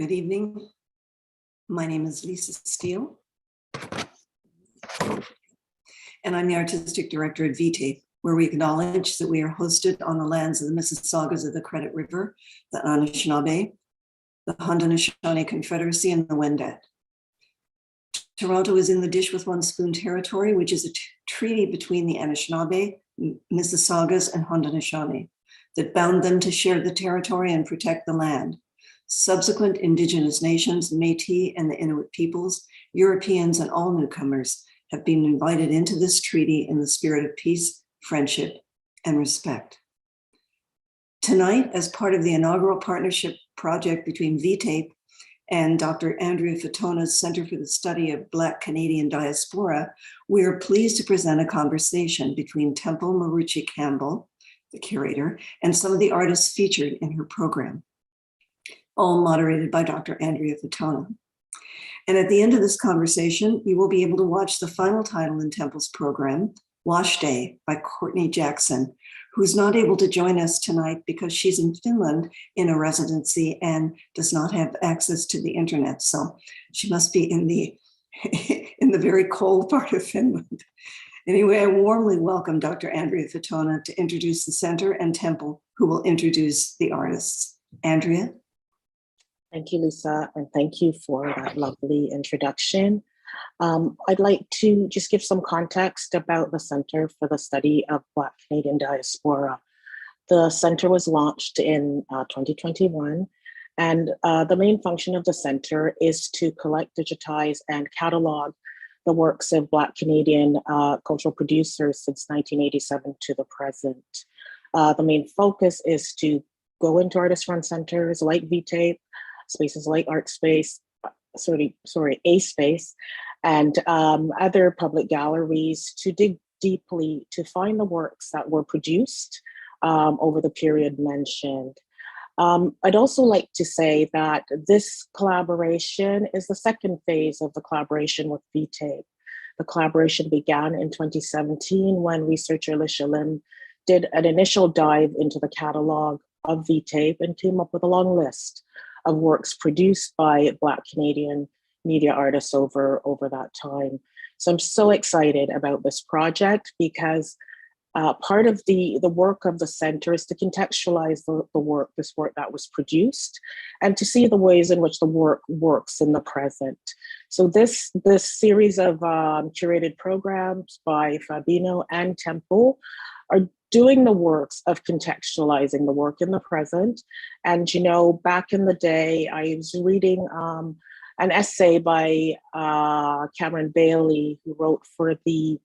Good evening. My name is Lisa Steele, and I'm the Artistic Director at VTAPE, where we acknowledge that we are hosted on the lands of the Mississaugas of the Credit River, the Anishinaabe, the Haudenosaunee Confederacy, and the Wendat. Toronto is in the Dish with One Spoon territory, which is a treaty between the Anishinaabe, Mississaugas, and Haudenosaunee that bound them to share the territory and protect the land. Subsequent Indigenous nations, Métis and the Inuit peoples, Europeans, and all newcomers have been invited into this treaty in the spirit of peace, friendship, and respect. Tonight, as part of the inaugural partnership project between VTAPE and Dr. Andrea Fatona's Center for the Study of Black Canadian Diaspora, we are pleased to present a conversation between Temple Marucci Campbell, the curator, and some of the artists featured in her program, all moderated by Dr. Andrea Fatona. And at the end of this conversation, you will be able to watch the final title in Temple's program, Wash Day by Courtney Jackson, who's not able to join us tonight because she's in Finland in a residency and does not have access to the internet. So she must be in the, in the very cold part of Finland. Anyway, I warmly welcome Dr. Andrea Fatona to introduce the center and Temple, who will introduce the artists. Andrea? Thank you, Lisa, and thank you for that lovely introduction. I'd like to just give some context about the Center for the Study of Black Canadian Diaspora. The center was launched in 2021, and the main function of the center is to collect, digitize, and catalog the works of Black Canadian cultural producers since 1987 to the present. The main focus is to go into artist-run centers like VTAPE, spaces like ArtSpace, A Space, and other public galleries to dig deeply to find the works that were produced over the period mentioned. I'd also like to say that this collaboration is the second phase of the collaboration with VTAPE. The collaboration began in 2017 when researcher Lisha Lim did an initial dive into the catalog of VTAPE and came up with a long list of works produced by Black Canadian media artists over that time. So I'm so excited about this project because part of the work of the center is to contextualize this work that was produced and to see the ways in which the work works in the present. So this series of curated programs by Fabino and Temple are doing the works of contextualizing the work in the present. And, you know, back in the day, I was reading an essay by Cameron Bailey, who wrote for the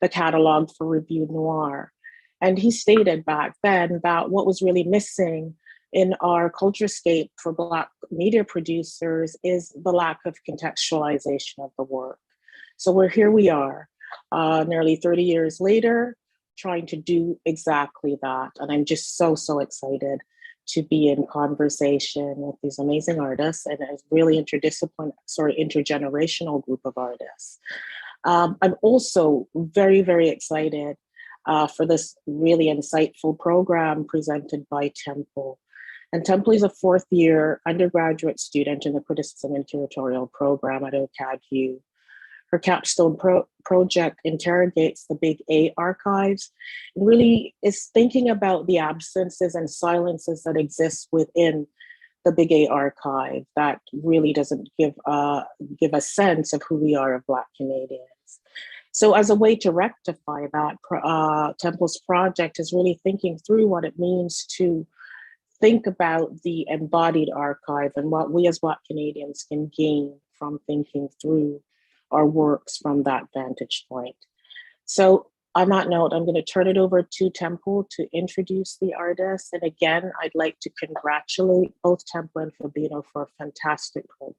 catalog for Revue Noir. And he stated back then that what was really missing in our culturescape for Black media producers is the lack of contextualization of the work. So we are, nearly 30 years later, trying to do exactly that. And I'm just so excited to be in conversation with these amazing artists and a really intergenerational group of artists. I'm also very excited for this really insightful program presented by Temple. And Temple is a fourth year undergraduate student in the Criticism and Curatorial program at OCAD-U. Her capstone project interrogates the Big A archives and really is thinking about the absences and silences that exist within the Big A archive that really doesn't give a sense of who we are as Black Canadians. So as a way to rectify that, Temple's project is really thinking through what it means to think about the embodied archive and what we as Black Canadians can gain from thinking through our works from that vantage point. So on that note, I'm going to turn it over to Temple to introduce the artists. And again, I'd like to congratulate both Temple and Fabino for fantastic programs.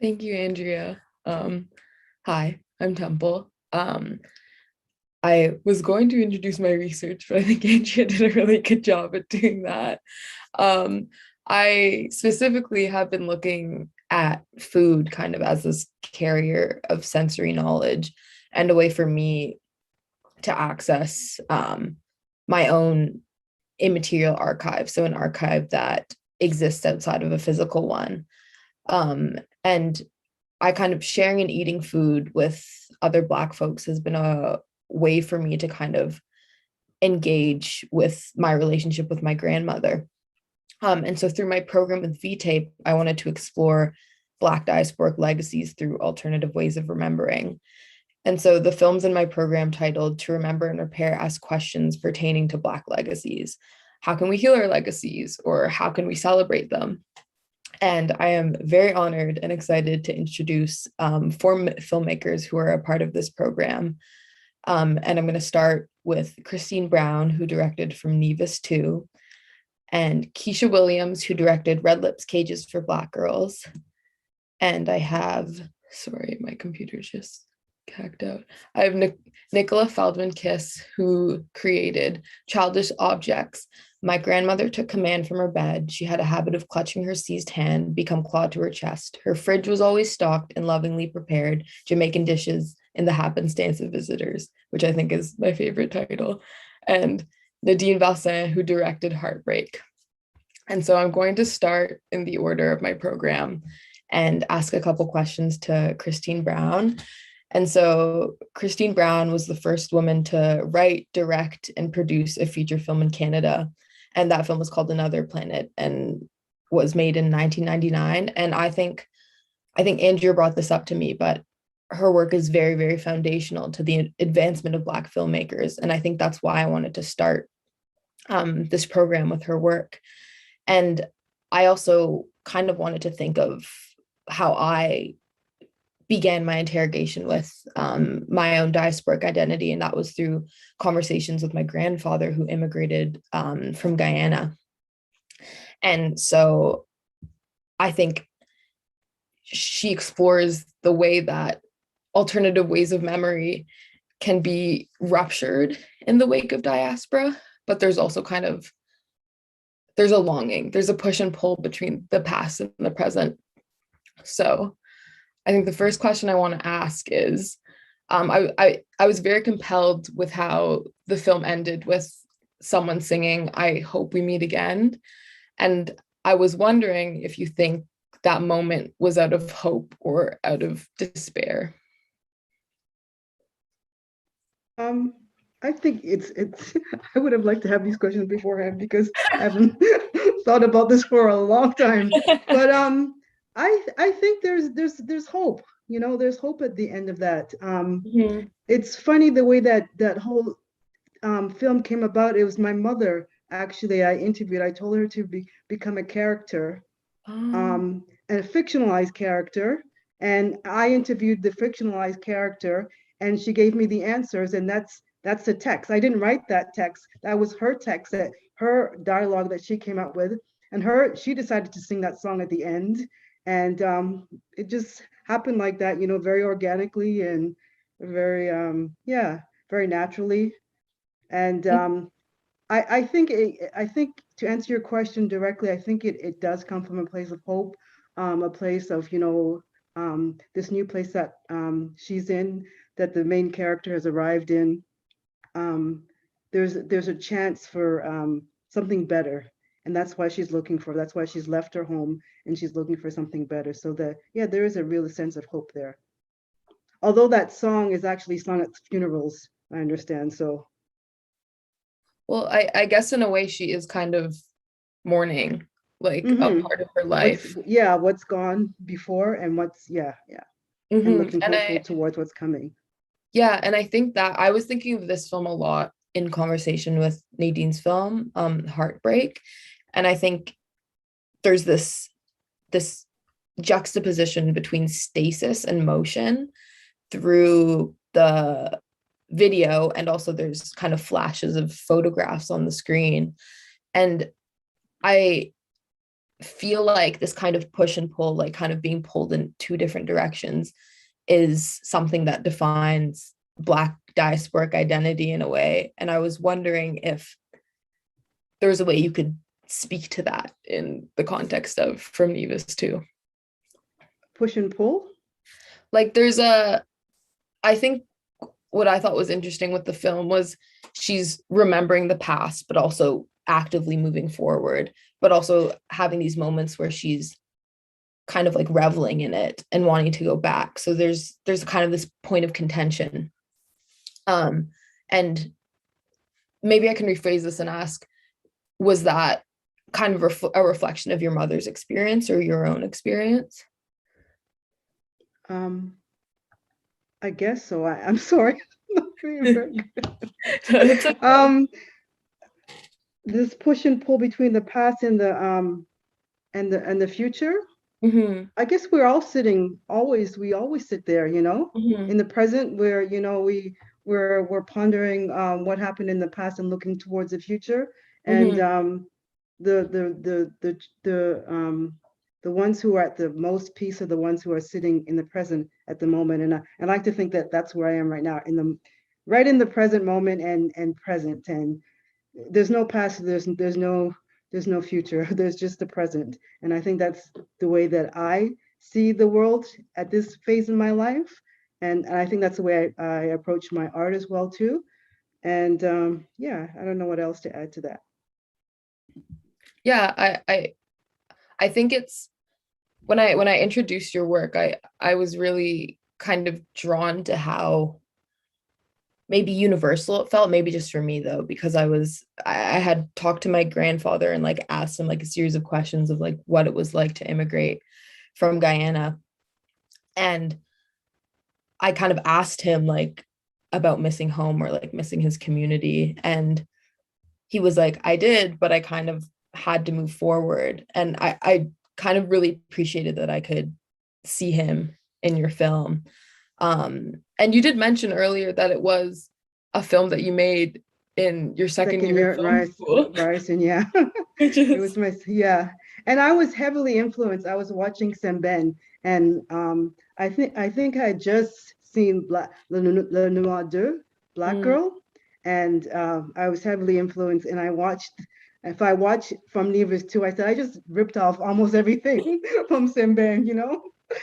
Thank you, Andrea. Hi, I'm Temple. I was going to introduce my research, but I think Andrea did a really good job at doing that. I specifically have been looking at food kind of as this carrier of sensory knowledge and a way for me to access my own immaterial archive. So an archive that exists outside of a physical one. And I kind of sharing and eating food with other Black folks has been a way for me to kind of engage with my relationship with my grandmother. And so through my program with VTAPE, I wanted to explore Black diasporic legacies through alternative ways of remembering. And so the films in my program titled To Remember and Repair ask questions pertaining to Black legacies. How can we heal our legacies, or how can we celebrate them? And I am very honored and excited to introduce 4 filmmakers who are a part of this program. And I'm going to start with Christine Brown, who directed From Nevis 2, and Keisha Williams, who directed Red Lips Cages for Black Girls. And I have, sorry, my computer's just cacked out. I have Nicola Feldman Kiss, who created Childish Objects. My grandmother took command from her bed. She had a habit of clutching her seized hand, become clawed to her chest. Her fridge was always stocked and lovingly prepared Jamaican dishes in the happenstance of visitors, which I think is my favorite title. And Nadine Valsin, who directed Heartbreak. And so I'm going to start in the order of my program and ask a couple questions to Christine Brown. And so Christine Brown was the first woman to write, direct, and produce a feature film in Canada. And that film was called Another Planet and was made in 1999. And I think Andrea brought this up to me, but her work is very, very foundational to the advancement of Black filmmakers. And I think that's why I wanted to start this program with her work. And I also kind of wanted to think of how I began my interrogation with my own diasporic identity. And that was through conversations with my grandfather, who immigrated from Guyana. And so I think she explores the way that alternative ways of memory can be ruptured in the wake of diaspora, but there's also there's a longing, there's a push and pull between the past and the present. So I think the first question I want to ask is, I was very compelled with how the film ended with someone singing, "I hope we meet again." And I was wondering if you think that moment was out of hope or out of despair. I think it's I would have liked to have these questions beforehand, because I haven't thought about this for a long time. But I think there's hope. There's hope at the end of that. It's funny the way that whole film came about. It was my mother, actually, I interviewed. I told her to become a character, and a fictionalized character. And I interviewed the fictionalized character, and she gave me the answers, and that's the text. I didn't write that text. That was her text, her dialogue that she came up with. And she decided to sing that song at the end. And it just happened like that, very organically and very, very naturally. And I think to answer your question directly, I think it does come from a place of hope, a place of, this new place that she's in, that the main character has arrived in. There's a chance for something better. And that's why that's why she's left her home, and she's looking for something better. So there is a real sense of hope there. Although that song is actually sung at funerals, I understand. So. Well, I guess in a way she is kind of mourning, like a part of her life. What's gone before and and looking hopeful towards what's coming. Yeah, and I think that I was thinking of this film a lot in conversation with Nadine's film, Heartbreak. And I think there's this juxtaposition between stasis and motion through the video, and also there's kind of flashes of photographs on the screen. And I feel like this kind of push and pull, like kind of being pulled in 2 different directions, is something that defines Black diasporic identity in a way. And I was wondering if there was a way you could speak to that in the context of From Nevis 2. Push and pull? Like I think what I thought was interesting with the film was she's remembering the past, but also actively moving forward, but also having these moments where she's kind of like reveling in it and wanting to go back. So there's kind of this point of contention. And maybe I can rephrase this and ask, was that kind of a reflection of your mother's experience or your own experience? I guess so. I'm sorry. It's okay. This push and pull between the past and the future. Mhm, I guess we always sit there, mhm, in the present where, we're pondering what happened in the past and looking towards the future. And mhm. the ones who are at the most peace are the ones who are sitting in the present at the moment. And I like to think that that's where I am right now, right in the present moment and present. And there's no past, there's no future. There's just the present. And I think that's the way that I see the world at this phase in my life. And I think that's the way I approach my art as well too. And yeah, I don't know what else to add to that. Yeah, I think it's when I introduced your work, I was really kind of drawn to how maybe universal it felt, maybe just for me though, because I had talked to my grandfather and like asked him like a series of questions of like what it was like to immigrate from Guyana. And I kind of asked him like about missing home or like missing his community. And he was like, I did, but I kind of had to move forward. And I kind of really appreciated that I could see him in your film. And you did mention earlier that it was a film that you made in your second year of film school. Ryerson, yeah. Which It is was yeah. And I was heavily influenced. I was watching Semben, and I think I had just seen Le Noir 2, Black mm, Girl, and I was heavily influenced. And if I watch From Nevers 2, I said I just ripped off almost everything from Semben.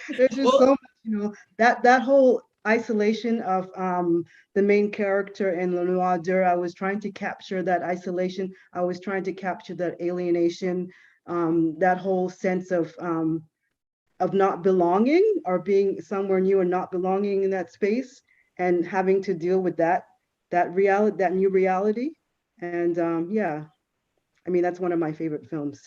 There's just so well, much, that whole isolation of the main character in Le Noir 2. I was trying to capture that isolation. I was trying to capture that alienation, that whole sense of not belonging or being somewhere new and not belonging in that space and having to deal with that new reality. And yeah, I mean, that's one of my favorite films,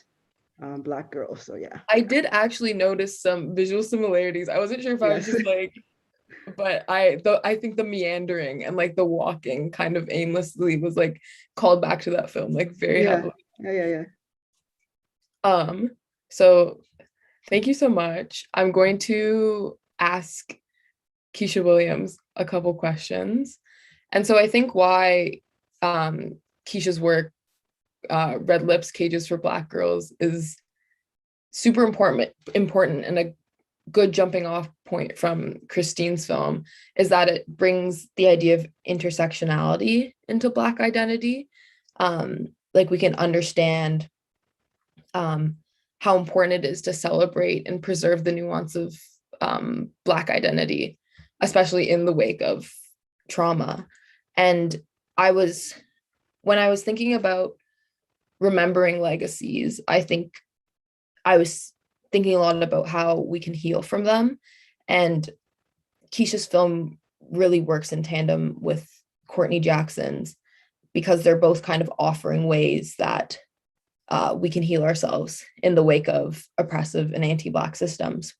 Black Girl. So yeah, I did actually notice some visual similarities. I wasn't sure if I was yes, just like, but I think the meandering and like the walking kind of aimlessly was like called back to that film like very yeah, heavily. yeah. So thank you so much. I'm going to ask Keisha Williams a couple questions. And so I think why Keisha's work, Red Lips, Cages for Black Girls, is super important and a good jumping off point from Christine's film is that it brings the idea of intersectionality into Black identity. Like we can understand how important it is to celebrate and preserve the nuance of Black identity, especially in the wake of trauma. And when I was thinking about remembering legacies, I think I was thinking a lot about how we can heal from them. And Keisha's film really works in tandem with Courtney Jackson's because they're both kind of offering ways that we can heal ourselves in the wake of oppressive and anti-Black systems.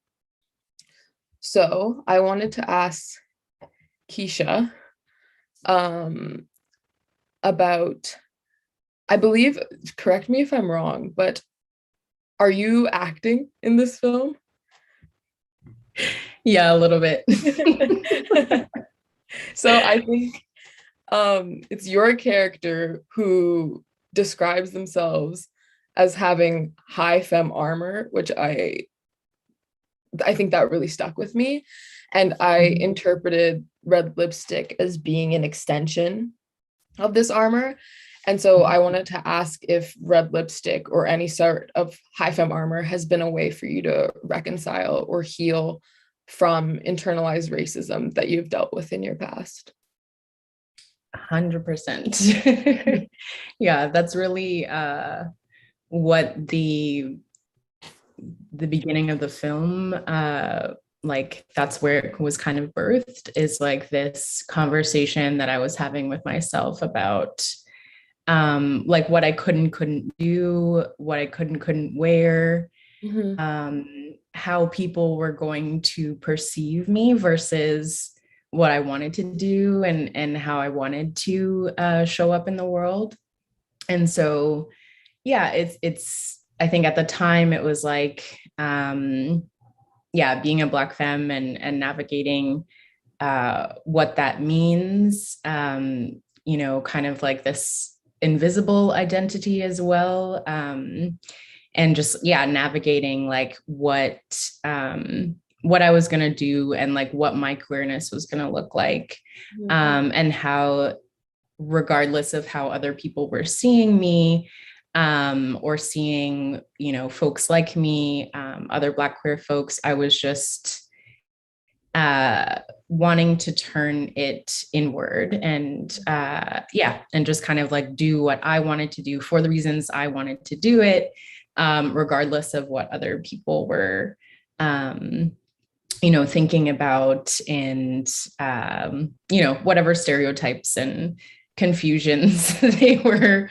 So I wanted to ask Keisha about, I believe, correct me if I'm wrong, but are you acting in this film? Yeah, a little bit. So I think it's your character who describes themselves as having high femme armor, which I think that really stuck with me. And I interpreted Red Lipstick as being an extension of this armor. And so I wanted to ask if Red Lipstick or any sort of high femme armor has been a way for you to reconcile or heal from internalized racism that you've dealt with in your past. 100%. Yeah, that's really what the beginning of the film, like that's where it was kind of birthed, is like this conversation that I was having with myself about like what I couldn't do, what I couldn't wear, how people were going to perceive me versus what I wanted to do, and how I wanted to show up in the world. And so, yeah, it's I think at the time it was like, yeah, being a Black femme and navigating what that means, you know, kind of like this invisible identity as well. And just, yeah, navigating like what I was going to do, and like what my queerness was going to look like, and how, regardless of how other people were seeing me, or seeing, you know, folks like me, other Black queer folks, I was just wanting to turn it inward, and yeah, and just kind of like do what I wanted to do for the reasons I wanted to do it, regardless of what other people were, you know, thinking about, and you know, whatever stereotypes and confusions they were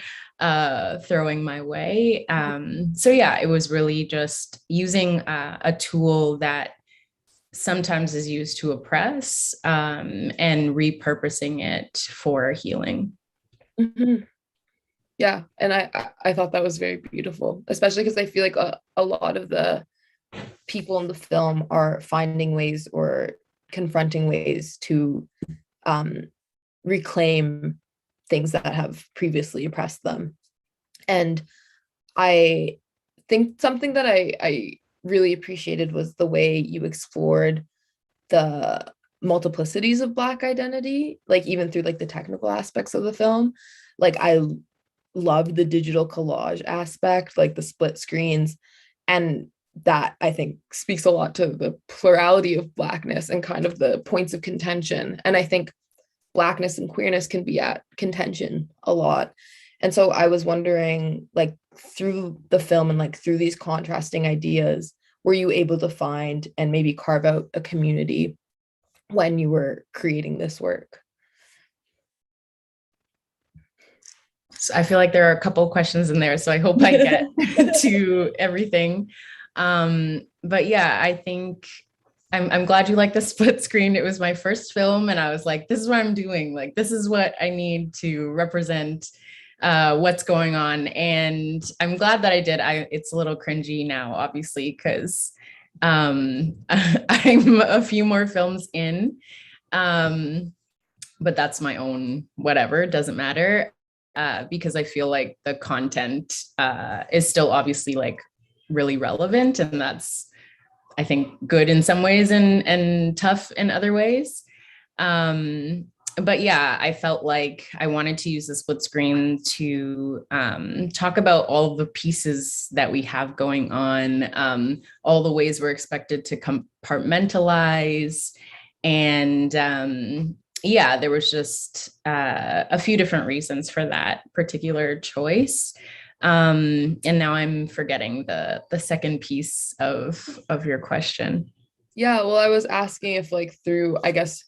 throwing my way. So yeah, it was really just using a tool that sometimes is used to oppress, and repurposing it for healing. Yeah, and I thought that was very beautiful, especially because I feel like a lot of the people in the film are finding ways or confronting ways to reclaim things that have previously oppressed them. And I think something that I really appreciated was the way you explored the multiplicities of Black identity, like even through like the technical aspects of the film. Like I loved the digital collage aspect, like the split screens, and that I think speaks a lot to the plurality of Blackness and kind of the points of contention. And I think Blackness and queerness can be at contention a lot. And so I was wondering, like through the film and like through these contrasting ideas, were you able to find and maybe carve out a community when you were creating this work? So I feel like there are a couple of questions in there, so I hope I get to everything. But yeah, I think I'm glad you like the split screen. It was my first film, and I was like, this is what I'm doing. Like, this is what I need to represent what's going on. And I'm glad that I did. It's a little cringy now, obviously, because I'm a few more films in, but that's my own whatever, it doesn't matter, because I feel like the content is still obviously like really relevant, and that's, I think, good in some ways and tough in other ways. But yeah, I felt like I wanted to use the split screen to talk about all the pieces that we have going on, all the ways we're expected to compartmentalize. And yeah, there was just a few different reasons for that particular choice. And now I'm forgetting the second piece of your question. Yeah, well, I was asking if like through, I guess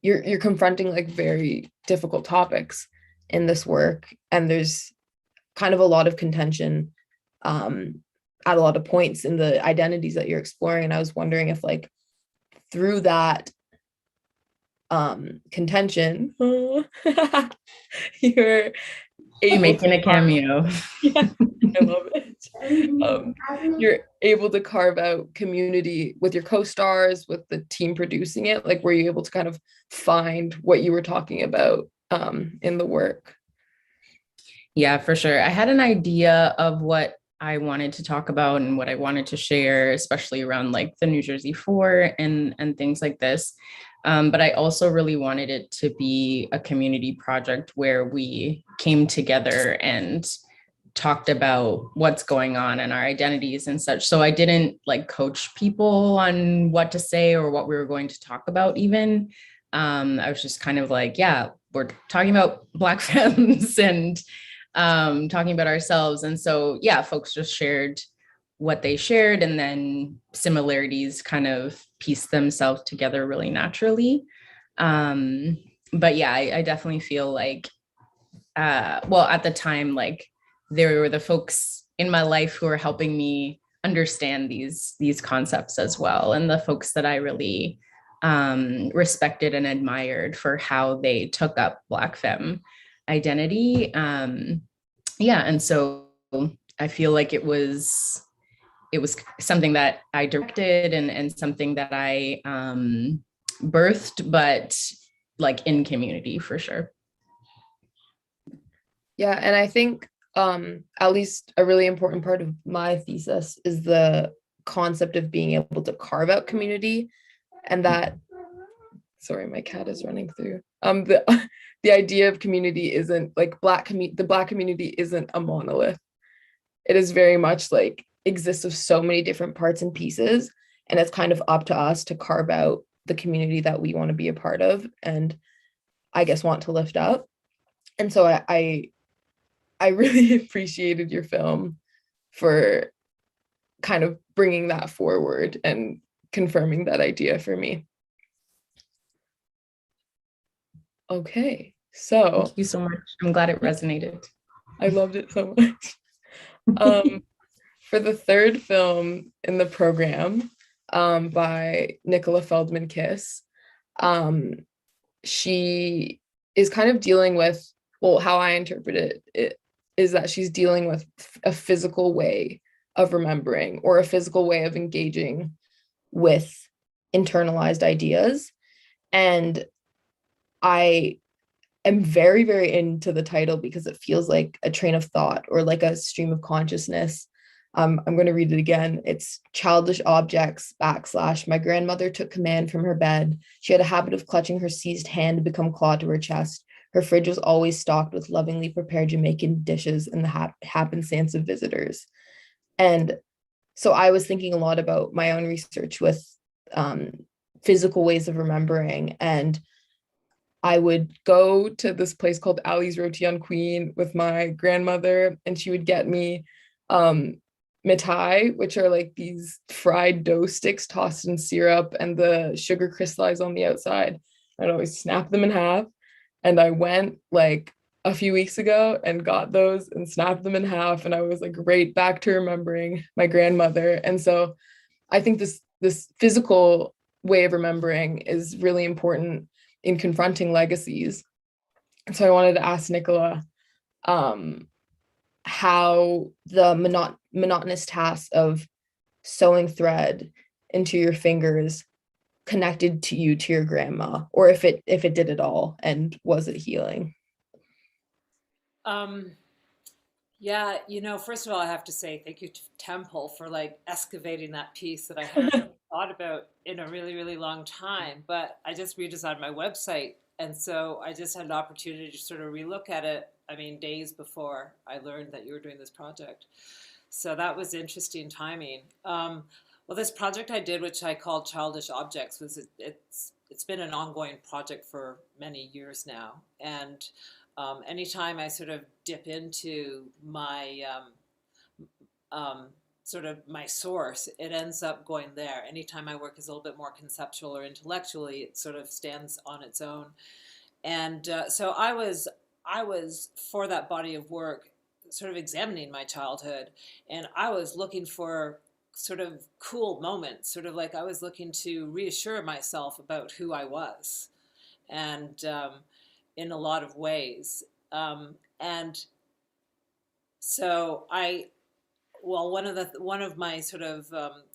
you're confronting like very difficult topics in this work, and there's kind of a lot of contention at a lot of points in the identities that you're exploring. And I was wondering if like through that contention, you're making a cameo. Yeah, I love it. You're able to carve out community with your co-stars, with the team producing it. Like, were you able to kind of find what you were talking about in the work? Yeah, for sure. I had an idea of what I wanted to talk about and what I wanted to share, especially around like the New Jersey Four and things like this. But I also really wanted it to be a community project where we came together and talked about what's going on and our identities and such. So I didn't like coach people on what to say or what we were going to talk about even. I was just kind of like, yeah, we're talking about Black femmes and talking about ourselves. And so, yeah, folks just shared what they shared, and then similarities kind of pieced themselves together really naturally. But yeah, I definitely feel like, well, at the time, like there were the folks in my life who were helping me understand these concepts as well, and the folks that I really respected and admired for how they took up Black femme identity. Yeah, and so I feel like it was something that I directed, and something that I birthed, but like in community for sure. Yeah, and I think at least a really important part of my thesis is the concept of being able to carve out community, and that, sorry, my cat is running through. The idea of community isn't like the Black community isn't a monolith. It is very much like exists of so many different parts and pieces, and it's kind of up to us to carve out the community that we want to be a part of, and I guess want to lift up. And so I really appreciated your film for kind of bringing that forward and confirming that idea for me. Okay, so Thank you so much. I'm glad it resonated. I loved it so much. For the third film in the program, by Nicola Feldman Kiss, she is kind of dealing with, well, how I interpret it is that she's dealing with a physical way of remembering, or a physical way of engaging with internalized ideas. And I am very, very into the title because it feels like a train of thought, or like a stream of consciousness. I'm going to read it again. It's childish objects / my grandmother took command from her bed. She had a habit of clutching her seized hand to become clawed to her chest. Her fridge was always stocked with lovingly prepared Jamaican dishes and the happenstance of visitors. And so I was thinking a lot about my own research with physical ways of remembering. And I would go to this place called Ali's Roti on Queen with my grandmother, and she would get me mithai, which are like these fried dough sticks tossed in syrup, and the sugar crystallized on the outside. I'd always snap them in half. And I went like a few weeks ago and got those and snapped them in half, and I was like right back to remembering my grandmother. And so I think this physical way of remembering is really important in confronting legacies. And so I wanted to ask Nicola how the monotonous task of sewing thread into your fingers connected to you, to your grandma, or if it did at all, and was it healing? Yeah, first of all, I have to say thank you to Temple for like excavating that piece that I hadn't thought about in a really, really long time. But I just redesigned my website, and so I just had an opportunity to sort of relook at it. I mean, days before I learned that you were doing this project, so that was interesting timing. Well, this project I did, which I called Childish Objects, it's been an ongoing project for many years now, and anytime I sort of dip into my sort of my source, it ends up going there. Anytime my work is a little bit more conceptual or intellectually, it sort of stands on its own. And so I was for that body of work sort of examining my childhood, and I was looking for sort of cool moments, sort of like I was looking to reassure myself about who I was, and in a lot of ways. And so one of my sort of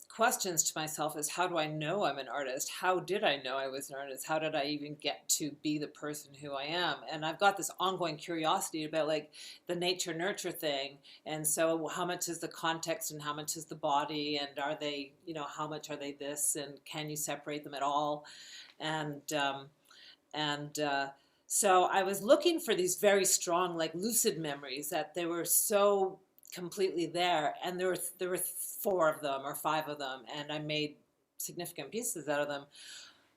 questions to myself is, how do I know I'm an artist? How did I know I was an artist? How did I even get to be the person who I am? And I've got this ongoing curiosity about like the nature nurture thing. And so how much is the context and how much is the body? And are they, how much are they this? And can you separate them at all? And so I was looking for these very strong, like lucid memories, that they were so completely there, and there were 4 of them or 5 of them, and I made significant pieces out of them.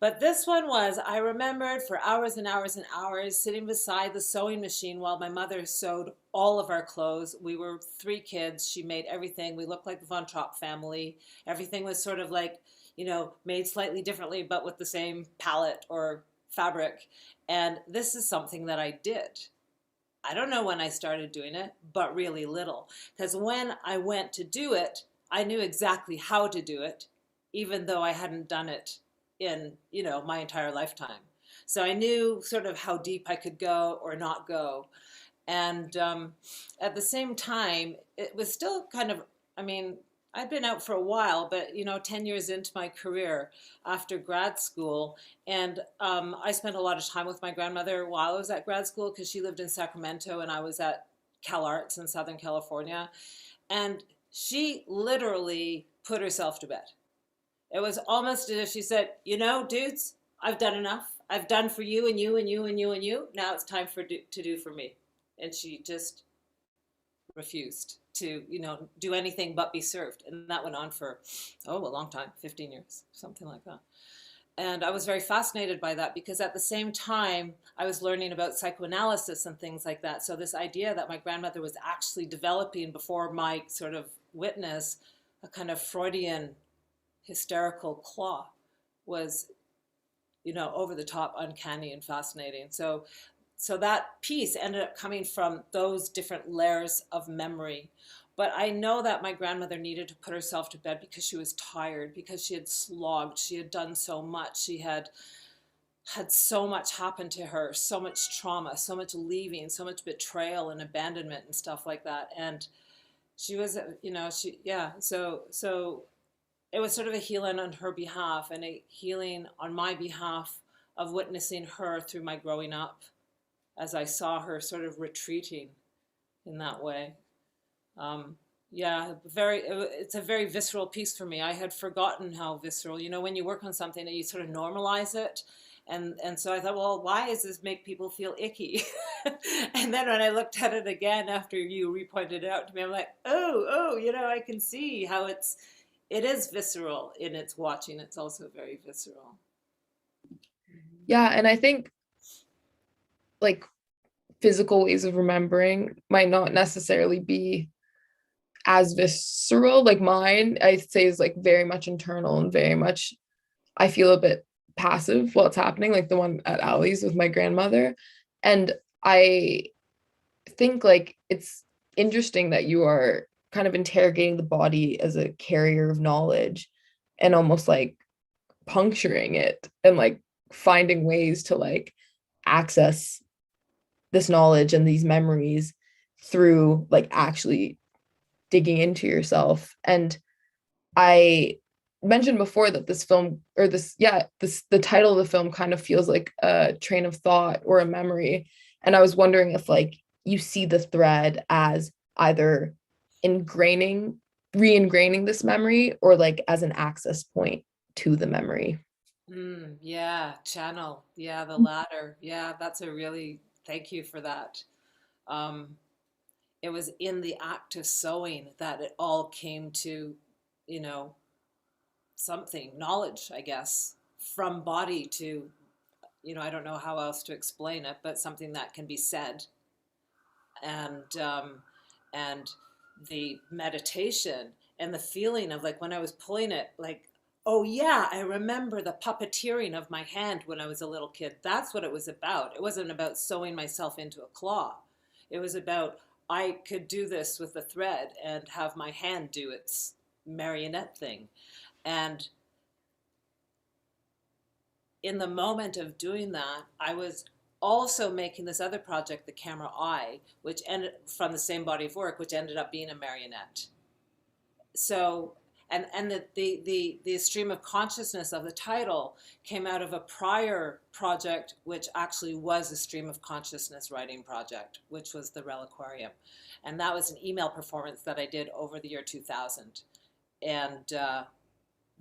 But this one was, I remembered for hours and hours and hours sitting beside the sewing machine while my mother sewed all of our clothes. We were 3 kids. She made everything. We looked like the Von Trapp family. Everything was sort of like, made slightly differently, but with the same palette or fabric. And this is something that I did. I don't know when I started doing it, but really little. Because when I went to do it, I knew exactly how to do it, even though I hadn't done it in, my entire lifetime. So I knew sort of how deep I could go or not go. And at the same time, it was still kind of, I mean, I'd been out for a while, but 10 years into my career after grad school, and I spent a lot of time with my grandmother while I was at grad school because she lived in Sacramento and I was at Cal Arts in Southern California, and she literally put herself to bed. It was almost as if she said, dudes, I've done enough. I've done for you and you and you and you and you. Now it's time to do for me. And she just refused to, do anything but be served. And that went on for, a long time, 15 years, something like that. And I was very fascinated by that because at the same time, I was learning about psychoanalysis and things like that. So this idea that my grandmother was actually developing before my sort of witness, a kind of Freudian hysterical claw was, over the top, uncanny and fascinating. So that piece ended up coming from those different layers of memory. But I know that my grandmother needed to put herself to bed because she was tired, because she had slogged, she had done so much, she had so much happen to her, so much trauma, so much leaving, so much betrayal and abandonment and stuff like that. And she was, so it was sort of a healing on her behalf and a healing on my behalf of witnessing her through my growing up as I saw her sort of retreating in that way. It's a very visceral piece for me. I had forgotten how visceral, when you work on something and you sort of normalize it. And so I thought, well, why does this make people feel icky? And then when I looked at it again after you repointed it out to me, I'm like, oh, I can see how it is visceral in its watching. It's also very visceral. Yeah, and I think like physical ways of remembering might not necessarily be as visceral. Like mine, I'd say, is like very much internal and very much, I feel a bit passive while it's happening, like the one at Ali's with my grandmother. And I think like it's interesting that you are kind of interrogating the body as a carrier of knowledge and almost like puncturing it and like finding ways to like access this knowledge and these memories through like actually digging into yourself. And I mentioned before that this film or the title of the film kind of feels like a train of thought or a memory. And I was wondering if like you see the thread as either re-ingraining this memory or like as an access point to the memory. Channel. Yeah, the latter. Yeah, thank you for that. It was in the act of sewing that it all came to, something, knowledge, I guess, from body to, I don't know how else to explain it, but something that can be said. And the meditation and the feeling of like when I was pulling it, like, oh yeah, I remember the puppeteering of my hand when I was a little kid. That's what it was about. It wasn't about sewing myself into a claw. It was about I could do this with a thread and have my hand do its marionette thing. And in the moment of doing that, I was also making this other project, The Camera Eye, which ended from the same body of work, which ended up being a marionette. So, and the stream of consciousness of the title came out of a prior project, which actually was a stream of consciousness writing project, which was the Reliquarium. And that was an email performance that I did over the year 2000. And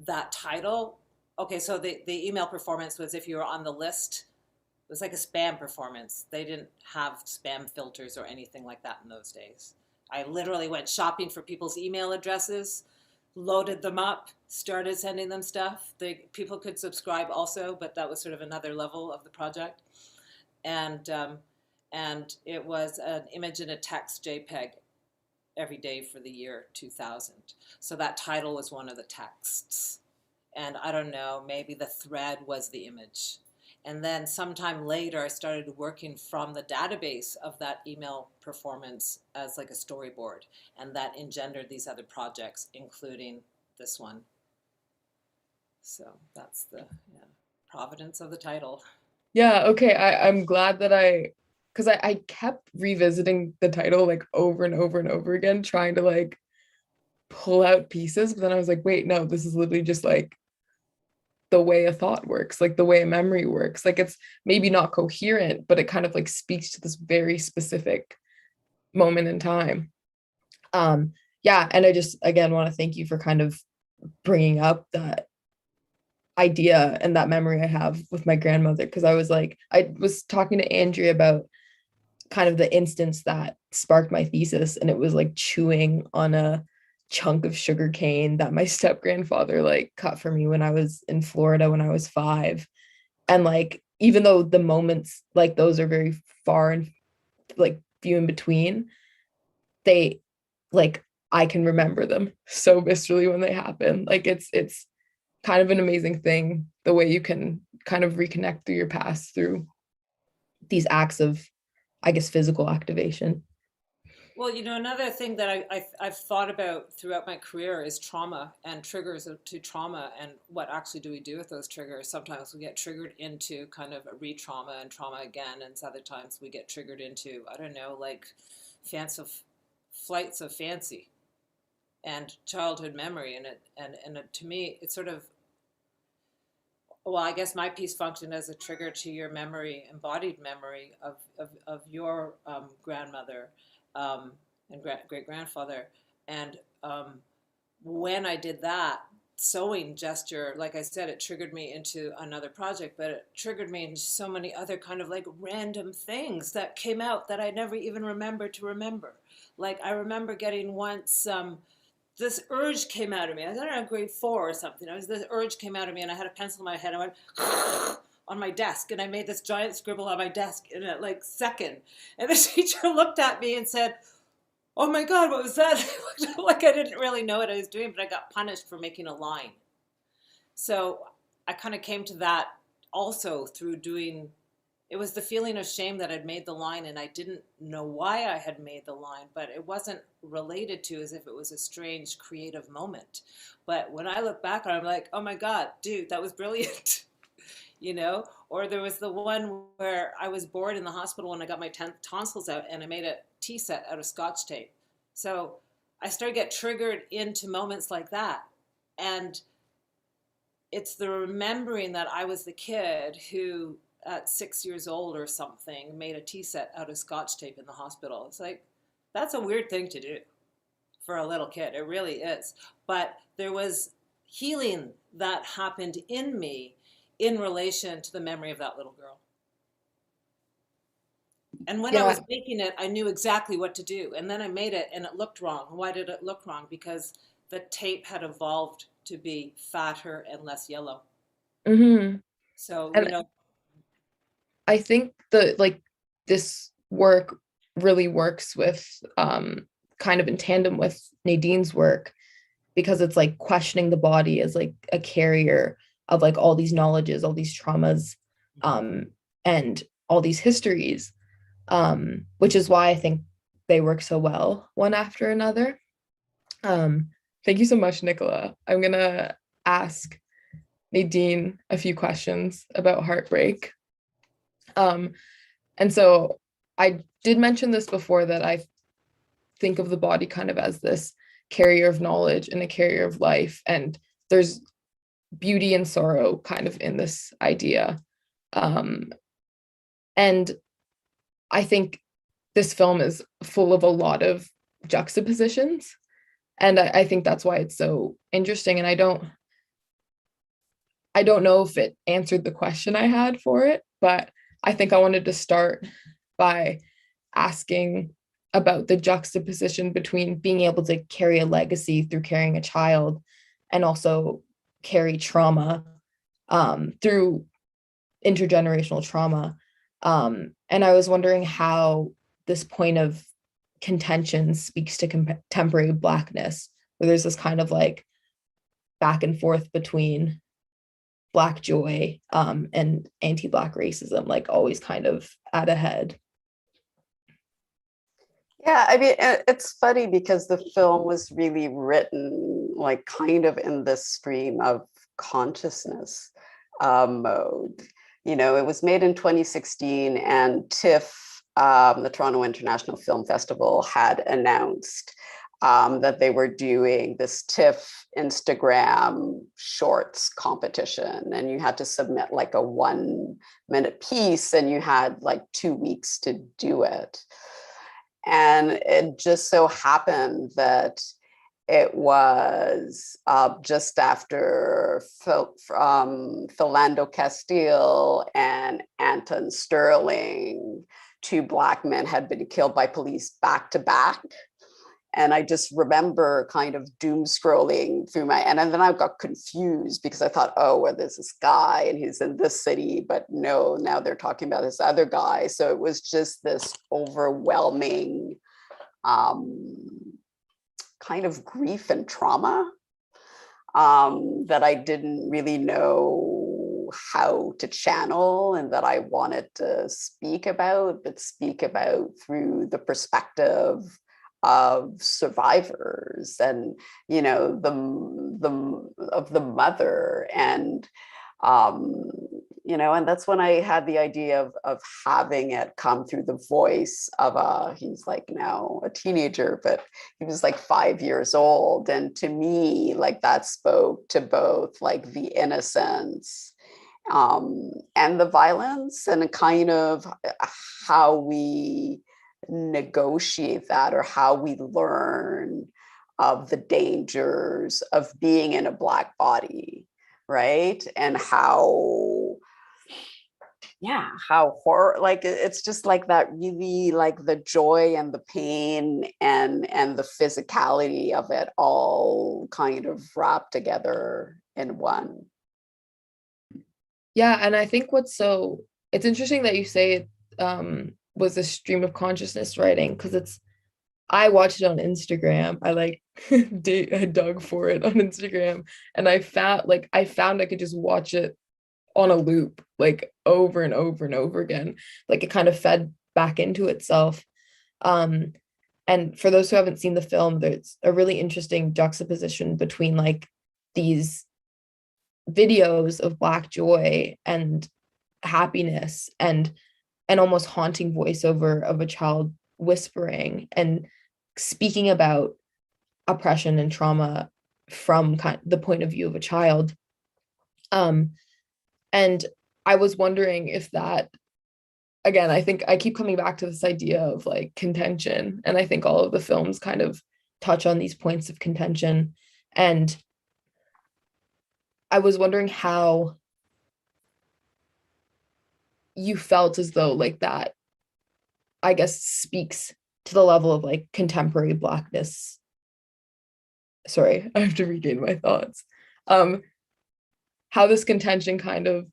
that title, okay, so the email performance was if you were on the list. It was like a spam performance. They didn't have spam filters or anything like that in those days. I literally went shopping for people's email addresses, loaded them up, started sending them stuff. People could subscribe also, but that was sort of another level of the project. And it was an image and a text JPEG every day for the year 2000. So that title was one of the texts. And I don't know, maybe the thread was the image. And then sometime later, I started working from the database of that email performance as like a storyboard. And that engendered these other projects, including this one. So that's the providence of the title. Yeah, okay. I'm glad that because I kept revisiting the title like over and over and over again, trying to like pull out pieces. But then I was like, wait, no, this is literally just like the way a thought works, like the way a memory works. Like it's maybe not coherent, but it kind of like speaks to this very specific moment in time. Yeah, and I just again want to thank you for kind of bringing up that idea and that memory I have with my grandmother, because I was talking to Andrea about kind of the instance that sparked my thesis, and it was like chewing on a chunk of sugar cane that my step grandfather like cut for me when I was in Florida when I was 5. And like even though the moments like those are very far and like few in between, they like I can remember them so viscerally when they happen. Like it's kind of an amazing thing the way you can kind of reconnect through your past through these acts of, I guess, physical activation. Well, another thing that I've thought about throughout my career is trauma and triggers to trauma, and what actually do we do with those triggers. Sometimes we get triggered into kind of a re-trauma and trauma again, and other times we get triggered into, I don't know, like flights of fancy and childhood memory. And to me, it's sort of, well, I guess my piece functioned as a trigger to your memory, embodied memory of your grandmother and great-grandfather. And when I did that sewing gesture, like I said, it triggered me into another project, but it triggered me into so many other kind of like random things that came out that I never even remembered to remember. Like I remember getting once, this urge came out of me. I don't know, grade 4 or something. This urge came out of me, and I had a pencil in my head. I went on my desk, and I made this giant scribble on my desk in a like second. And the teacher looked at me and said, "Oh my God, what was that?" Like I didn't really know what I was doing, but I got punished for making a line. So I kind of came to that also through doing. It was the feeling of shame that I'd made the line, and I didn't know why I had made the line, but it wasn't related to as if it was a strange creative moment. But when I look back on it, I'm like, oh my God, dude, that was brilliant. Or there was the one where I was bored in the hospital when I got my tonsils out, and I made a tea set out of Scotch tape. So I started to get triggered into moments like that. And it's the remembering that I was the kid who at 6 years old or something made a tea set out of Scotch tape in the hospital. It's like, that's a weird thing to do for a little kid. It really is. But there was healing that happened in me in relation to the memory of that little girl. And when I was making it, I knew exactly what to do. And then I made it and it looked wrong. Why did it look wrong? Because the tape had evolved to be fatter and less yellow. Mm-hmm. So, and I think this work really works with kind of in tandem with Nadine's work, because it's like questioning the body as like a carrier of like all these knowledges, all these traumas, and all these histories, which is why I think they work so well one after another. Thank you so much, Nicola. I'm gonna ask Nadine a few questions about heartbreak. And so I did mention this before, that I think of the body kind of as this carrier of knowledge and a carrier of life. And there's beauty and sorrow kind of in this idea. And I think this film is full of a lot of juxtapositions. And I think that's why it's so interesting. And I don't know if it answered the question I had for it, but I think I wanted to start by asking about the juxtaposition between being able to carry a legacy through carrying a child and also carry trauma through intergenerational trauma. And I was wondering how this point of contention speaks to contemporary Blackness, where there's this kind of like back and forth between Black joy and anti-Black racism, like always kind of at a head. Yeah, I mean, it's funny because the film was really written like kind of in this stream of consciousness mode. You know, it was made in 2016, and TIFF, the Toronto International Film Festival, had announced that they were doing this TIFF Instagram shorts competition, and you had to submit like a 1-minute piece, and you had like 2 weeks to do it. And it just so happened that it was just after Philando Castile and Anton Sterling, 2 Black men had been killed by police back to back. And I just remember kind of doom scrolling through and then I got confused because I thought, oh, well, there's this guy and he's in this city, but no, now they're talking about this other guy. So it was just this overwhelming kind of grief and trauma that I didn't really know how to channel and that I wanted to speak about, but speak about through the perspective of survivors and, you know, of the mother. And you know, and that's when I had the idea of having it come through the voice of he's like now a teenager, but he was like 5 years old. And to me, like that spoke to both like the innocence and the violence, and kind of how we negotiate that, or how we learn of the dangers of being in a Black body, right? And how horror, like it's just like that, really like the joy and the pain and the physicality of it all kind of wrapped together in one. Yeah, and I think it's interesting that you say it was a stream of consciousness writing, because I watched it on Instagram. I like I dug for it on Instagram, and I found I could just watch it on a loop, like over and over and over again. Like it kind of fed back into itself. And for those who haven't seen the film, there's a really interesting juxtaposition between like these videos of Black joy and happiness and almost haunting voiceover of a child whispering and speaking about oppression and trauma from the point of view of a child. And I was wondering if that, again, I think I keep coming back to this idea of like contention, and I think all of the films kind of touch on these points of contention. And I was wondering how you felt as though like that, I guess, speaks to the level of like contemporary Blackness. Sorry, I have to regain my thoughts. How this contention kind of,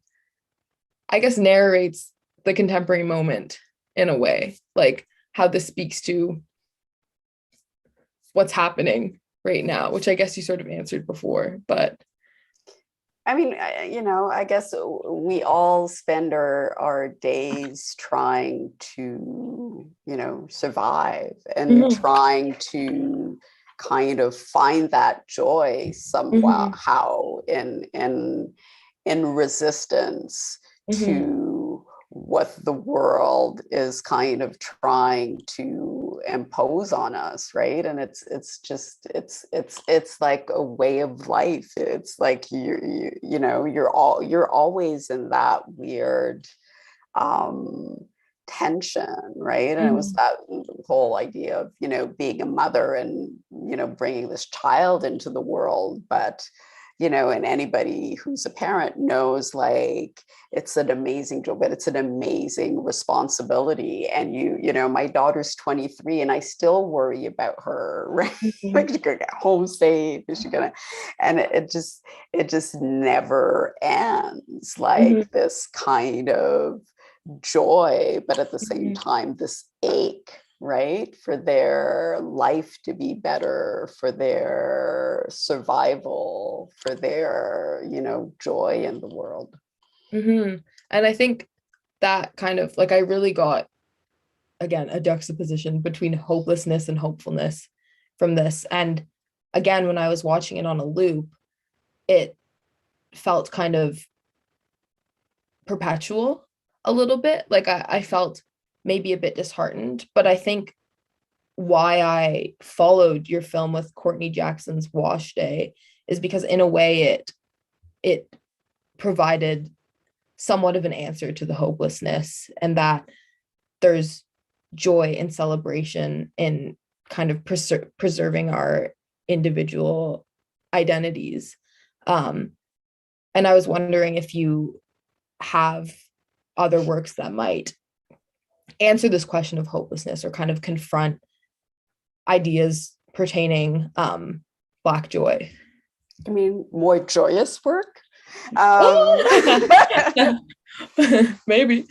I guess, narrates the contemporary moment in a way, like how this speaks to what's happening right now, which I guess you sort of answered before, but I mean, you know, I guess we all spend our days trying to, you know, survive and trying to kind of find that joy somehow in resistance to what the world is kind of trying to impose on us, right? And it's just like a way of life. It's like you know, you're always in that weird tension, right? And it was that whole idea of, you know, being a mother and, you know, bringing this child into the world, but you know, and anybody who's a parent knows, like, it's an amazing job, but it's an amazing responsibility. And you know, my daughter's 23 and I still worry about her, right? Like, she's gonna get home safe, is she gonna, and it just never ends, like this kind of joy, but at the same time, this ache, right? For their life to be better, for their survival, for their, you know, joy in the world. And I think that kind of, like, I really got, again, a juxtaposition between hopelessness and hopefulness from this. And again, when I was watching it on a loop, it felt kind of perpetual a little bit. Like I felt maybe a bit disheartened, but I think why I followed your film with Courtney Jackson's Wash Day is because in a way it provided somewhat of an answer to the hopelessness, and that there's joy and celebration in kind of preserving our individual identities. And I was wondering if you have other works that might answer this question of hopelessness or kind of confront ideas pertaining Black joy. I mean, more joyous work. Maybe.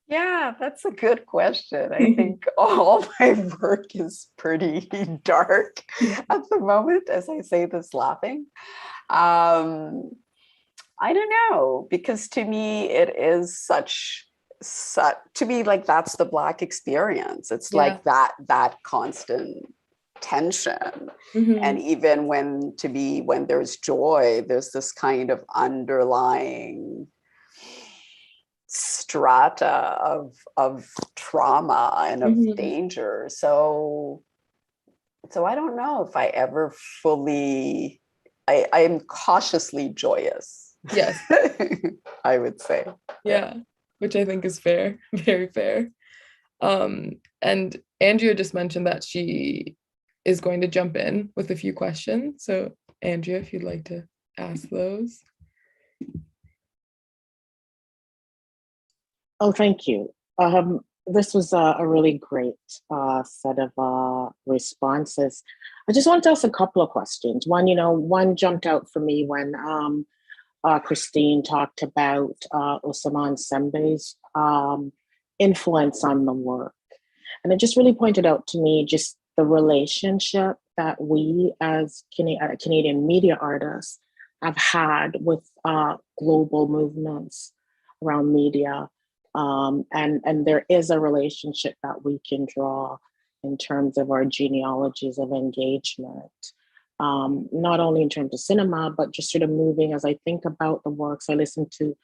Yeah, that's a good question. I think all my work is pretty dark at the moment, as I say this laughing. I don't know, because to me it is such to me, like, that's the Black experience. It's like that constant tension. And even when there's joy, there's this kind of underlying strata of trauma and of danger. So I don't know if I ever fully, I am cautiously joyous. Yes. I would say. Yeah, which I think is fair, very fair. And Andrea just mentioned that she is going to jump in with a few questions. So Andrea, if you'd like to ask those. Oh, thank you. This was a really great set of responses. I just wanted to ask a couple of questions. One jumped out for me when Christine talked about Ousmane Sembe's influence on the work. And it just really pointed out to me just the relationship that we as Canadian media artists have had with global movements around media. And there is a relationship that we can draw in terms of our genealogies of engagement, not only in terms of cinema, but just sort of moving as I think about the works. I listened to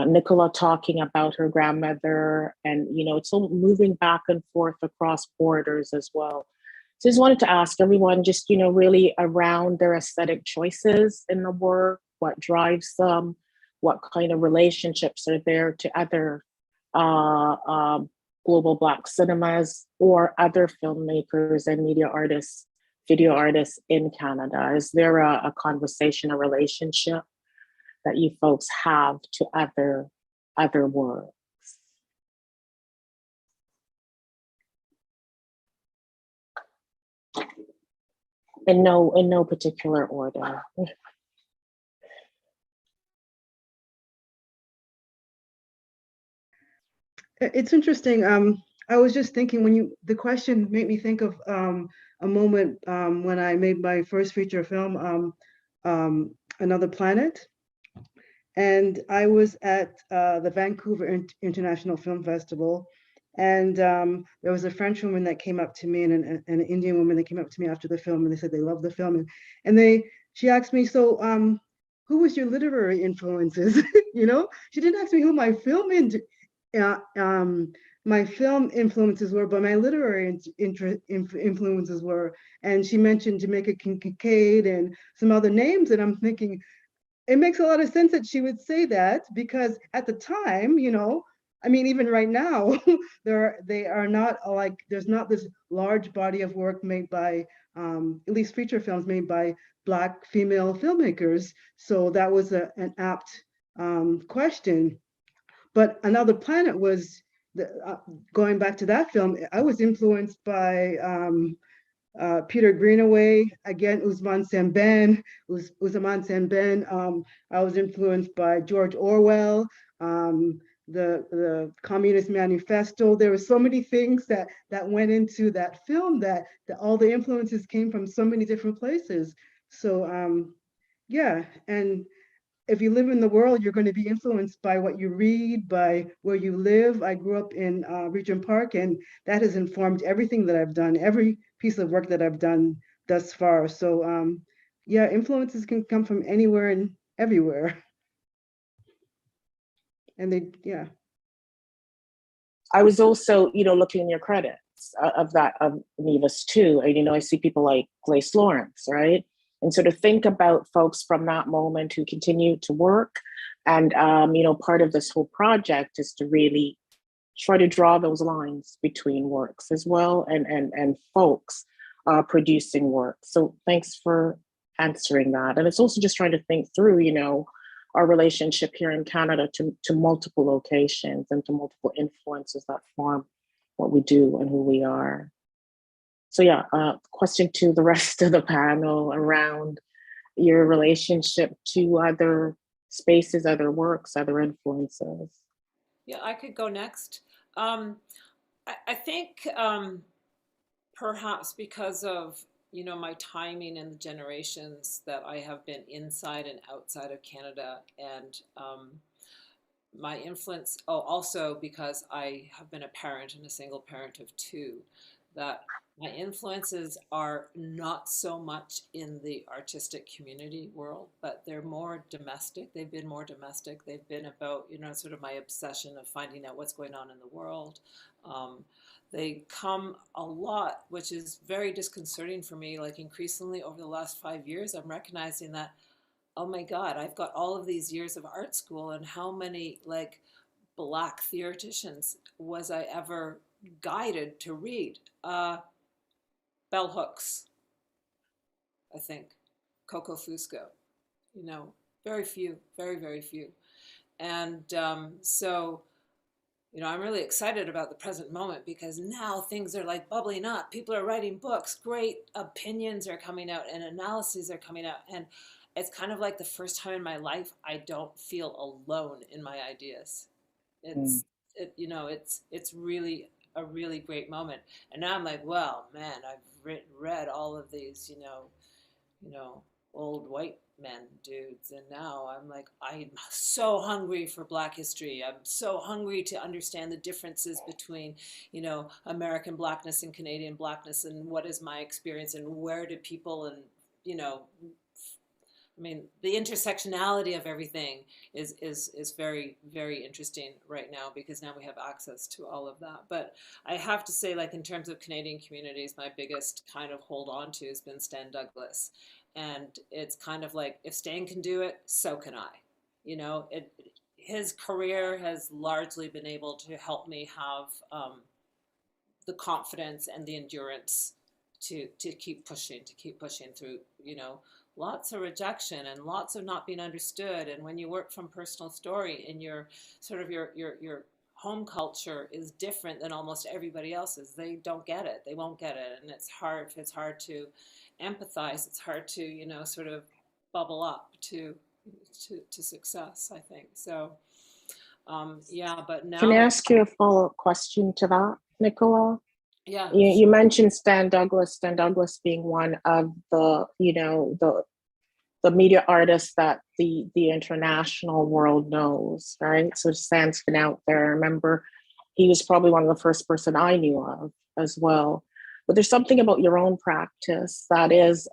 Nicola talking about her grandmother, and it's all moving back and forth across borders as well. So I just wanted to ask everyone, just really around their aesthetic choices in the work, what drives them, what kind of relationships are there to other global Black cinemas or other filmmakers and media artists, video artists in Canada. Is there a conversation, a relationship that you folks have to other works? In no particular order. It's interesting. I was just thinking the question made me think of a moment when I made my first feature film, Another Planet. And I was at the Vancouver International Film Festival. And there was a French woman that came up to me and an Indian woman that came up to me after the film, and they said they loved the film. And she asked me, so who was your literary influences? She didn't ask me who my film influences were, but my literary influences were. And she mentioned Jamaica Kincaid and some other names, and I'm thinking, it makes a lot of sense that she would say that, because at the time, I mean, even right now, they are not like, there's not this large body of work made by, at least feature films made by Black female filmmakers. So that was an apt question. But Another Planet was, going back to that film, I was influenced by Peter Greenaway, again, Usman Sembène. I was influenced by George Orwell, the Communist Manifesto. There were so many things that went into that film that all the influences came from so many different places. So yeah, and if you live in the world, you're going to be influenced by what you read, by where you live. I grew up in Regent Park, and that has informed everything that I've done, every piece of work that I've done thus far. So yeah, influences can come from anywhere and everywhere. And yeah. I was also, looking in your credits of Nevis too. And, I see people like Grace Lawrence, right? And so to think about folks from that moment who continue to work, and part of this whole project is to really try to draw those lines between works as well, and folks producing work. So thanks for answering that. And it's also just trying to think through, our relationship here in Canada to multiple locations and to multiple influences that form what we do and who we are. So yeah, question to the rest of the panel around your relationship to other spaces, other works, other influences. Yeah, I could go next. I think perhaps because of my timing and the generations that I have been inside and outside of Canada, and my influence, also because I have been a parent and a single parent of two, that my influences are not so much in the artistic community world, but they're more domestic. They've been more domestic. They've been about, sort of my obsession of finding out what's going on in the world. They come a lot, which is very disconcerting for me. Like increasingly over the last 5 years, I'm recognizing that, oh my God, I've got all of these years of art school, and how many like Black theoreticians was I ever guided to read? Bell Hooks, I think, Coco Fusco, very few, very, very few. And so, I'm really excited about the present moment because now things are like bubbling up. People are writing books, great opinions are coming out and analyses are coming out. And it's kind of like the first time in my life I don't feel alone in my ideas. It's really a really great moment. And now I'm like, well, man, I've read all of these, old white men dudes, and now I'm like, I'm so hungry for Black history. I'm so hungry to understand the differences between, American Blackness and Canadian Blackness, and what is my experience, and where do people, and the intersectionality of everything is very, very interesting right now, because now we have access to all of that. But I have to say, like in terms of Canadian communities, my biggest kind of hold on to has been Stan Douglas. And it's kind of like, if Stan can do it, so can I. His career has largely been able to help me have the confidence and the endurance to keep pushing through, lots of rejection and lots of not being understood. And when you work from personal story, and your sort of your home culture is different than almost everybody else's, they don't get it. They won't get it. And it's hard to empathize. It's hard to, sort of bubble up to success, I think. So, yeah, but now. Can I ask you a follow-up question to that, Nicola? Yeah. You mentioned Stan Douglas being one of the, the media artists that the international world knows, right? So Stan's been out there. I remember he was probably one of the first person I knew of as well. But there's something about your own practice that is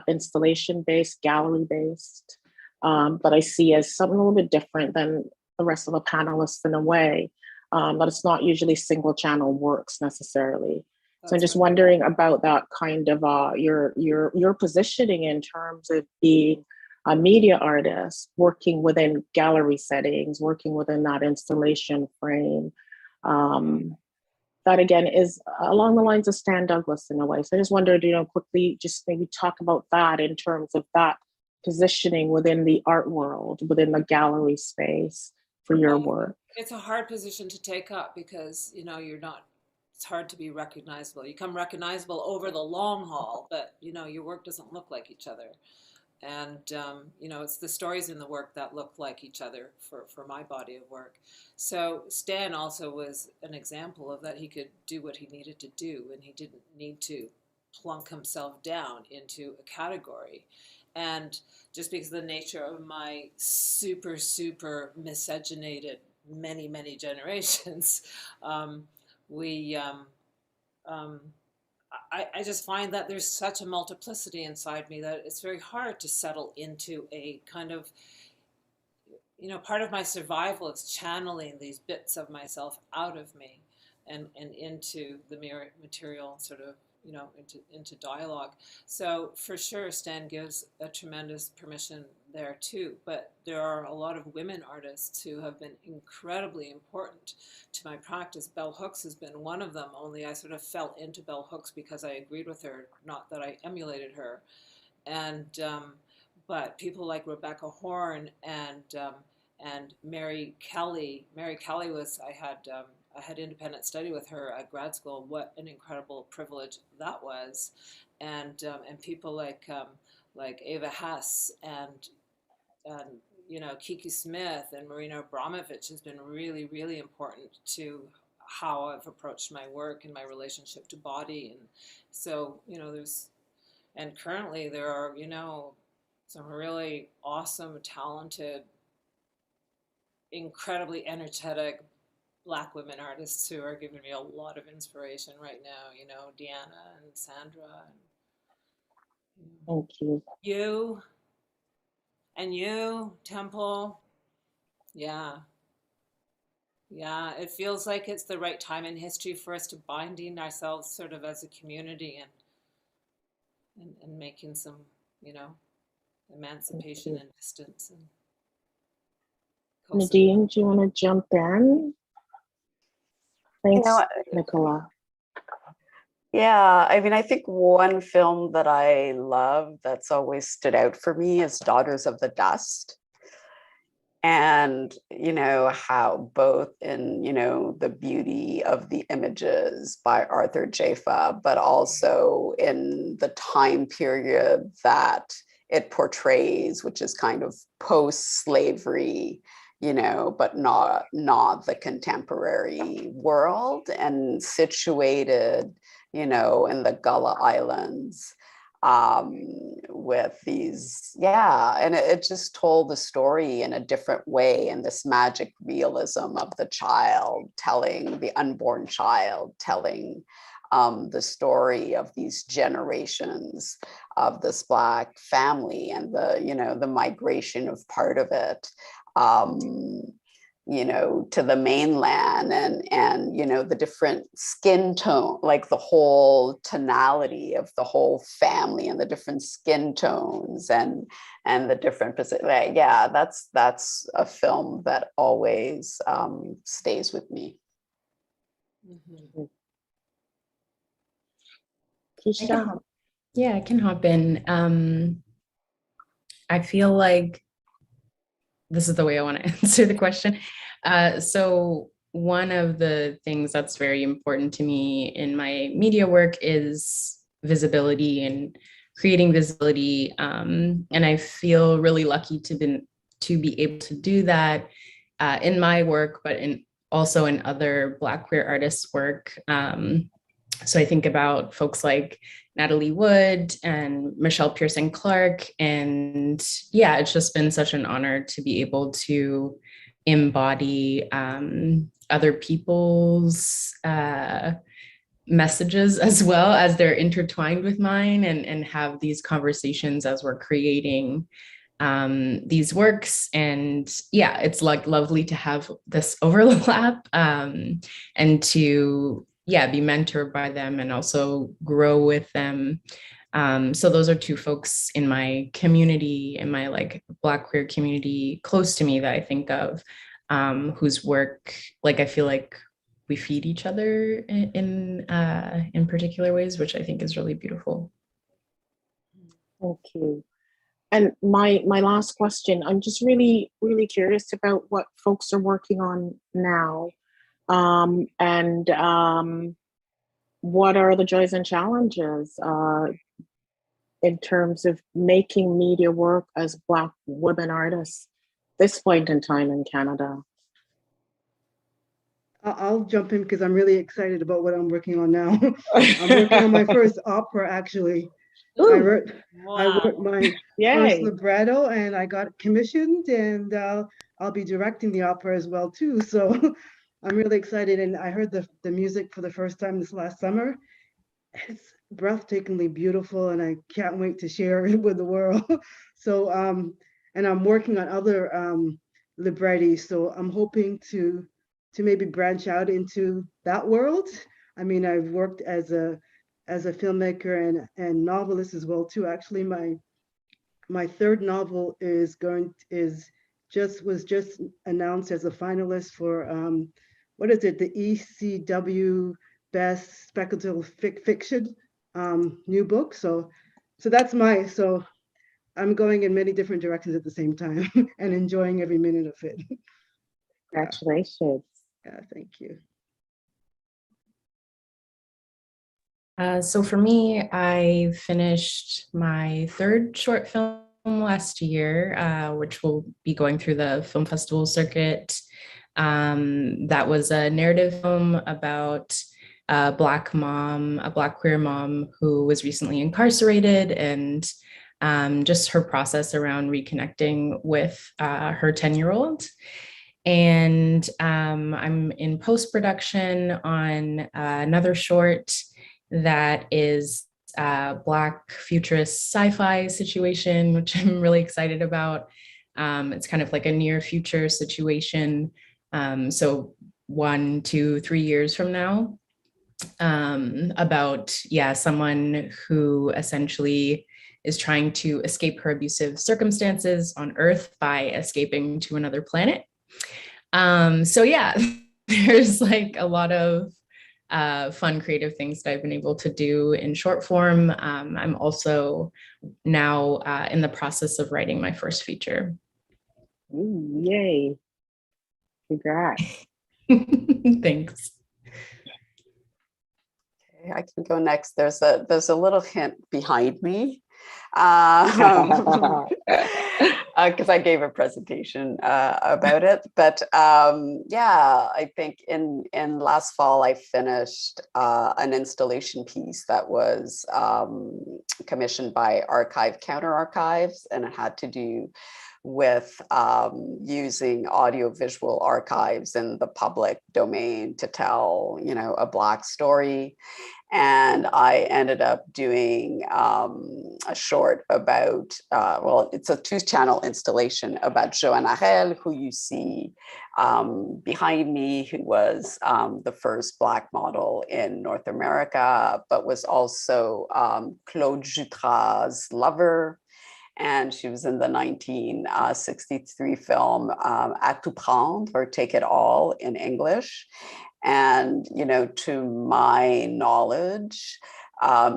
installation-based, gallery-based, that I see as something a little bit different than the rest of the panelists in a way. That it's not usually single channel works necessarily. So I'm just wondering about that kind of your positioning in terms of being a media artist working within gallery settings, working within that installation frame. That again is along the lines of Stan Douglas in a way. So I just wondered, quickly, just maybe talk about that in terms of that positioning within the art world, within the gallery space for your work. It's a hard position to take up because, you're not, it's hard to be recognizable. You become recognizable over the long haul, but, your work doesn't look like each other. And, it's the stories in the work that look like each other for my body of work. So Stan also was an example of that. He could do what he needed to do, and he didn't need to plunk himself down into a category. And just because of the nature of my super, super miscegenated many, many generations, I just find that there's such a multiplicity inside me that it's very hard to settle into a kind of, part of my survival is channeling these bits of myself out of me and into the material sort of, into dialogue. So for sure, Stan gives a tremendous permission there too, but there are a lot of women artists who have been incredibly important to my practice. Bell Hooks has been one of them, only I sort of fell into Bell Hooks because I agreed with her, not that I emulated her. And but people like Rebecca Horn and Mary Kelly. Mary Kelly was, I had independent study with her at grad school. What an incredible privilege that was. And people like Ava Hess and Kiki Smith and Marina Abramovich has been really, really important to how I've approached my work and my relationship to body. And so, and currently there are, some really awesome, talented, incredibly energetic Black women artists who are giving me a lot of inspiration right now, Deanna and Sandra. Thank you. You, Temple. Yeah. It feels like it's the right time in history for us to binding ourselves sort of as a community and making some, emancipation and distance. And Nadine, do you want to jump in? Thanks, Nicola. Yeah, I think one film that I love that's always stood out for me is Daughters of the Dust. And, how both in, the beauty of the images by Arthur Jafa, but also in the time period that it portrays, which is kind of post-slavery, but not the contemporary world, and situated, in the Gullah Islands, with these, and it just told the story in a different way, and this magic realism of the unborn child telling the story of these generations of this Black family and the migration of part of it to the mainland, and the different skin tone, like the whole tonality of the whole family and the different skin tones and the different that's a film that always stays with me. Mm-hmm. Keisha? I can hop in. I feel like this is the way I want to answer the question. So one of the things that's very important to me in my media work is visibility and creating visibility. And I feel really lucky to be able to do that in my work, but also in other Black queer artists' work. So I think about folks like Natalie Wood and Michelle Pearson Clark. And it's just been such an honor to be able to embody other people's messages as well as they're intertwined with mine, and have these conversations as we're creating these works. And it's like lovely to have this overlap and to be mentored by them and also grow with them So those are two folks in my community, in my like Black queer community close to me that I think of, whose work, like I feel like we feed each other in particular ways, which I think is really beautiful. Thank you. And my last question, I'm just really, really curious about what folks are working on now. And what are the joys and challenges in terms of making media work as Black women artists this point in time in Canada? I'll jump in because I'm really excited about what I'm working on now. I'm working on my first opera, actually. I wrote my first libretto, and I got commissioned, and I'll be directing the opera as well too. So I'm really excited, and I heard the music for the first time this last summer. It's breathtakingly beautiful, and I can't wait to share it with the world. So and I'm working on other libretti, so I'm hoping to maybe branch out into that world. I mean, I've worked as a filmmaker and novelist as well too. Actually, my third novel was just announced as a finalist for what is it, the ECW Best Speculative Fiction new book. So so I'm going in many different directions at the same time and enjoying every minute of it. Congratulations. Yeah, thank you. So for me, I finished my third short film last year, which will be going through the film festival circuit. That was a narrative film about a Black mom, a Black queer mom who was recently incarcerated, and just her process around reconnecting with her 10-year-old. And I'm in post-production on another short that is a Black futurist sci-fi situation, which I'm really excited about. It's kind of like a near future situation. So 1, 2, 3 years from now, about, someone who essentially is trying to escape her abusive circumstances on Earth by escaping to another planet. So there's like a lot of fun creative things that I've been able to do in short form. I'm also now in the process of writing my first feature. Ooh, yay. Congrats. Thanks. Okay, I can go next. There's a little hint behind me. Because I gave a presentation about it. But I think in last fall, I finished an installation piece that was commissioned by Archive Counter Archives, and it had to do with using audiovisual archives in the public domain to tell, a Black story. And I ended up doing a short about, it's a 2-channel installation about Joanna Rel, who you see behind me, who was the first Black model in North America, but was also Claude Jutras' lover. And she was in the 1963 film À tout prendre, or Take It All in English. And, to my knowledge,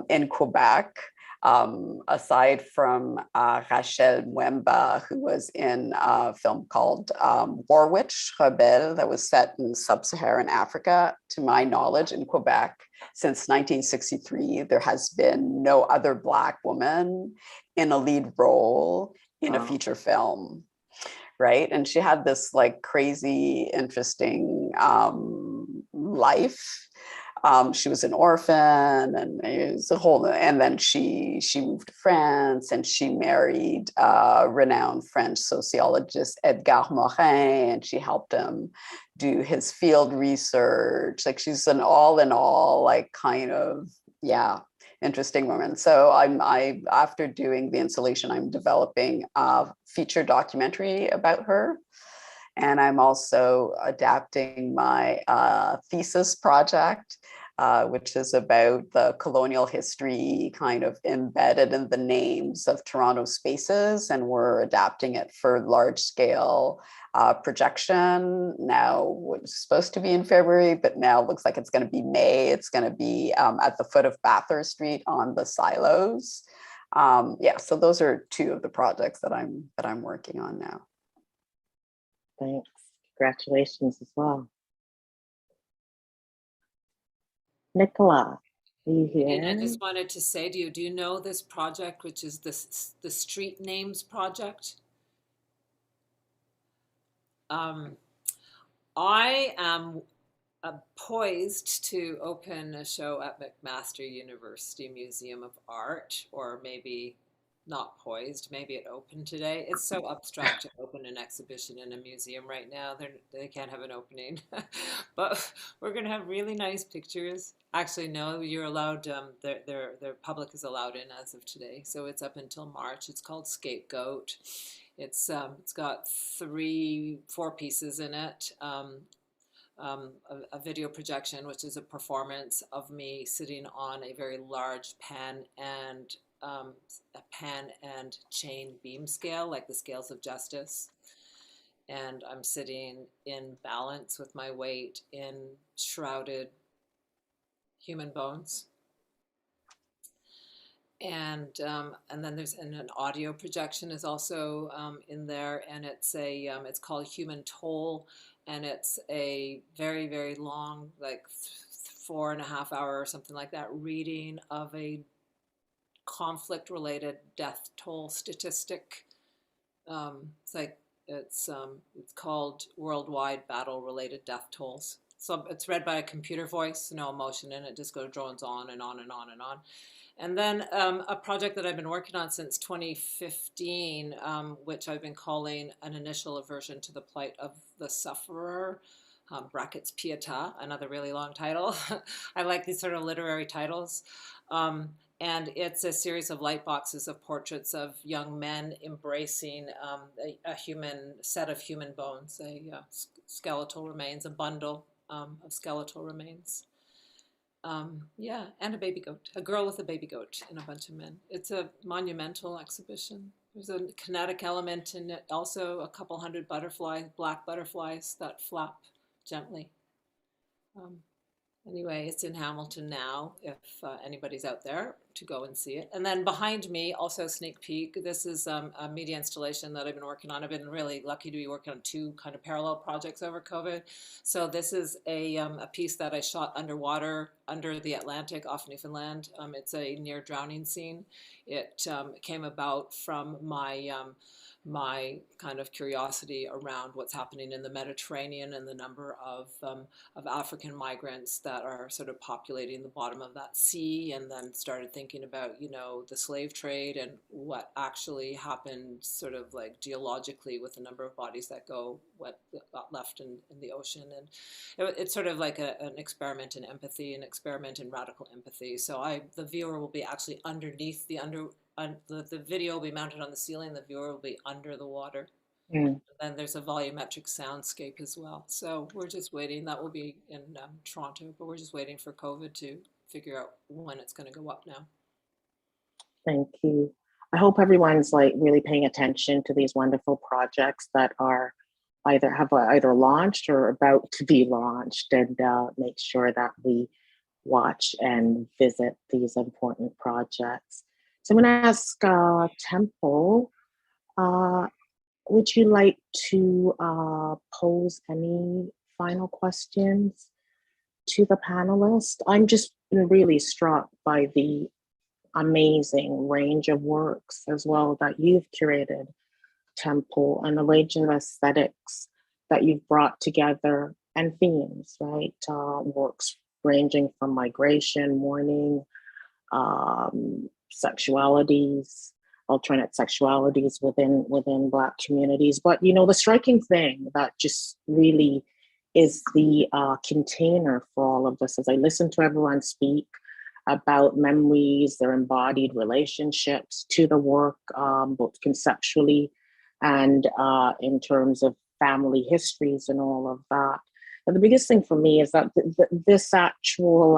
in Quebec, aside from Rachel Mwemba, who was in a film called War Witch, Rebelle, that was set in sub-Saharan Africa, to my knowledge, in Quebec, since 1963, there has been no other Black woman in a lead role in a feature film. Right. And she had this like crazy, interesting life. She was an orphan, and it was a whole, and then she moved to France, and she married renowned French sociologist Edgar Morin, and she helped him do his field research. Like, she's an all in all, like, kind of, interesting woman. So after doing the installation, I'm developing a feature documentary about her. And I'm also adapting my thesis project which is about the colonial history kind of embedded in the names of Toronto spaces, and we're adapting it for large scale projection. Now it was supposed to be in February, but now it looks like it's going to be May. It's going to be at the foot of Bathurst Street on the silos. Yeah, so those are two of the projects that I'm working on now. Thanks. Congratulations as well. Nicola, are you here? And I just wanted to say to you, do you know this project, which is the Street Names Project? I am poised to open a show at McMaster University Museum of Art, or maybe not poised, maybe it opened today. It's so abstract to open an exhibition in a museum right now. They can't have an opening. But we're going to have really nice pictures. Actually, no, you're allowed, their public is allowed in as of today. So it's up until March. It's called Scapegoat. It's got 4 pieces in it. A video projection, which is a performance of me sitting on a very large pan and chain beam scale, like the scales of justice. And I'm sitting in balance with my weight in shrouded human bones. And then there's an audio projection is also in there, and it's called Human Toll, and it's a very, very long, like 4.5 hour or something like that, reading of a conflict-related death toll statistic. It's called Worldwide Battle-Related Death Tolls. So it's read by a computer voice, no emotion in it, just drones on and on and on and on. And then a project that I've been working on since 2015, which I've been calling An Initial Aversion to the Plight of the Sufferer, brackets Pietà, another really long title. I like these sort of literary titles. And it's a series of light boxes of portraits of young men embracing a human set of human bones, skeletal remains, a bundle of skeletal remains. Yeah, and a baby goat, a girl with a baby goat and a bunch of men. It's a monumental exhibition. There's a kinetic element in it, also a couple hundred black butterflies that flap gently. Anyway, it's in Hamilton now, if anybody's out there to go and see it. And then behind me, also sneak peek, this is a media installation that I've been working on. I've been really lucky to be working on 2 kind of parallel projects over COVID. So this is a piece that I shot underwater, under the Atlantic off Newfoundland. It's a near drowning scene. It came about from my kind of curiosity around what's happening in the Mediterranean and the number of African migrants that are sort of populating the bottom of that sea, and then started thinking about, the slave trade and what actually happened sort of like geologically with the number of bodies that got left in the ocean. And it's sort of like an experiment in empathy, an experiment in radical empathy. So the viewer will be actually underneath the video will be mounted on the ceiling. The viewer will be under the water. And then there's a volumetric soundscape as well. So we're just waiting. That will be in Toronto, but we're just waiting for COVID to figure out when it's going to go up now. Thank you. I hope everyone's really paying attention to these wonderful projects that are either launched or about to be launched, and make sure that we watch and visit these important projects. So I'm going to ask Temple, would you like to pose any final questions to the panelists? I'm just really struck by the amazing range of works as well that you've curated, Temple, and the range of aesthetics that you've brought together, and themes, right? Works ranging from migration, mourning, sexualities, alternate sexualities within Black communities. But the striking thing that just really is the container for all of this, as I listen to everyone speak about memories, their embodied relationships to the work, both conceptually and in terms of family histories and all of that. But the biggest thing for me is that this actual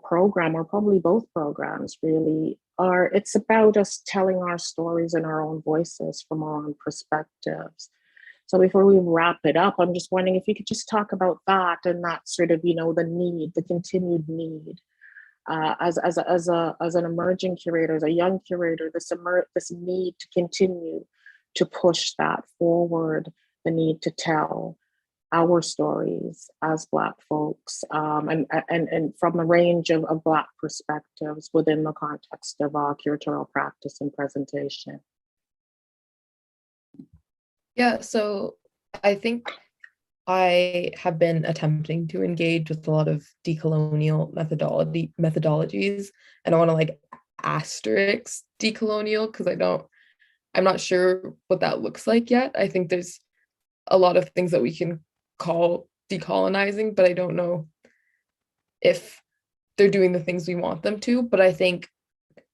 program, or probably both programs, really are, it's about us telling our stories in our own voices from our own perspectives. So before we wrap it up, I'm just wondering if you could just talk about that, and that sort of, the need, the continued need, as an emerging curator, as a young curator, this need to continue to push that forward, the need to tell our stories as Black folks, and from a range of Black perspectives within the context of curatorial practice and presentation. Yeah, so I think I have been attempting to engage with a lot of decolonial methodologies, and I want to like asterisk decolonial because I'm not sure what that looks like yet. I think there's a lot of things that we can call decolonizing, but I don't know if they're doing the things we want them to. But I think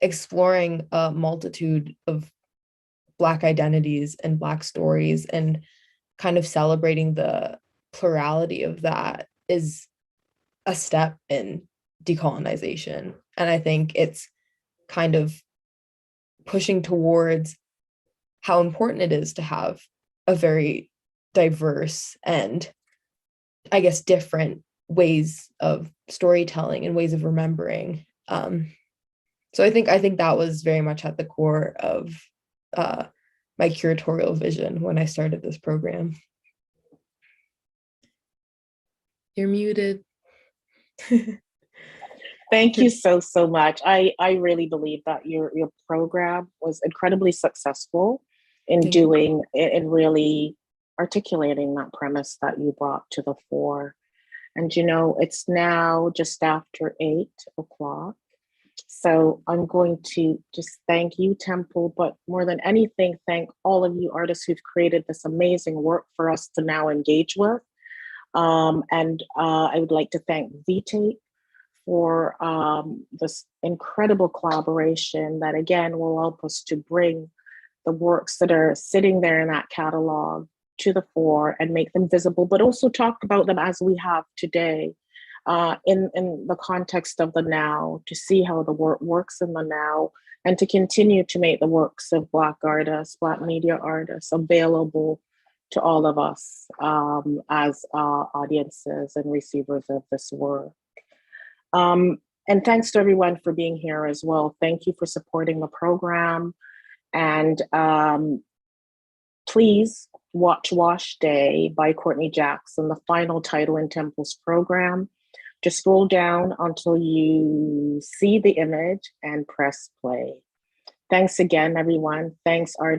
exploring a multitude of Black identities and Black stories and kind of celebrating the plurality of that is a step in decolonization. And I think it's kind of pushing towards how important it is to have a very diverse and, I guess, different ways of storytelling and ways of remembering. So I think that was very much at the core of my curatorial vision when I started this program. You're muted. Thank you so much. I really believe that your program was incredibly successful in really articulating that premise that you brought to the fore. And it's now just after 8:00. So I'm going to just thank you, Temple, but more than anything, thank all of you artists who've created this amazing work for us to now engage with. And I would like to thank VTAPE for this incredible collaboration that, again, will help us to bring the works that are sitting there in that catalog to the fore and make them visible, but also talk about them as we have today, in the context of the now, to see how the work works in the now, and to continue to make the works of Black artists, Black media artists available to all of us as audiences and receivers of this work. And thanks to everyone for being here as well. Thank you for supporting the program. And please watch Wash Day by Courtney Jackson, the final title in Temple's program. Just scroll down until you see the image and press play. Thanks again, everyone. Thanks, artists.